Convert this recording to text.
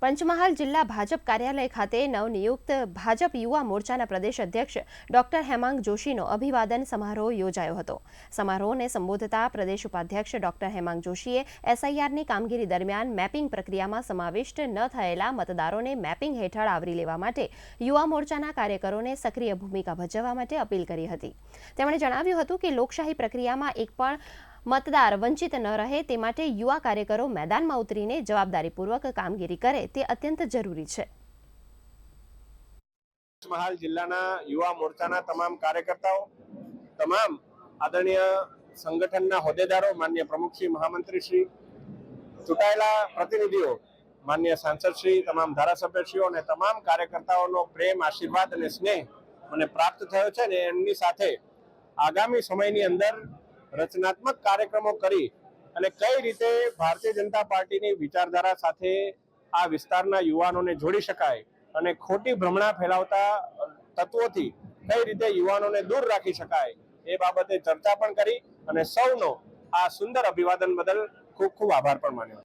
પંચમહાલ જિલ્લા ભાજપ કાર્યાલય ખાતે નવનિયુક્ત ભાજપ યુવા મોરચાના પ્રદેશ અધ્યક્ષ ડોક્ટર હેમાંગ જોશીનો અભિવાદન સમારોહ યોજાયો હતો। સમારોહને સંબોધતા પ્રદેશ ઉપાધ્યક્ષ ડોક્ટર હેમાંગ જોશીએ એસઆઈઆરની કામગીરી દરમિયાન મેપિંગ પ્રક્રિયામાં સમાવિષ્ટ ન થયેલા મતદારોને મેપિંગ હેઠળ આવરી લેવા માટે યુવા મોરચાના કાર્યકરોને સક્રિય ભૂમિકા ભજવવા માટે અપીલ કરી હતી। તેમણે જણાવ્યું હતું કે લોકશાહી પ્રક્રિયામાં એક પણ मतदार वंचित न रहे ते माटे युवा कार्यकरो मैदान में उतरीने जवाबदारीपूर्वक कामगीरी करे ते अत्यंत जरूरी है। पंचमहाल जिल्लाना युवा मोर्चाना तमाम कार्यकर्ताओं, तमाम आदरणीय संगठनना होद्देदारो, माननीय प्रमुख श्री, महामंत्री श्री, चूंटायेला प्रतिनिधिओ, माननीय सांसद श्री, तमाम धारासभ्यश्रीओ अने तमाम कार्यकर्ताओनो प्रेम, आशीर्वाद अने स्नेह मने प्राप्त थयो छे ने एमनी साथे आगामी समयनी अंदर रचनात्मक कार्यक्रमों करी अने कई रीते भारतीय जनता पार्टी विचारधारा साथे आ विस्तारना युवानोने जोड़ी शकाय अने खोटी भ्रमणा फैलावता तत्वोथी कई रीते युवानोने दूर राखी शकाय ए बाबते चर्चा पण करी अने सौनो आ सुंदर अभिवादन बदल खूब खूब आभार पण मान्यो।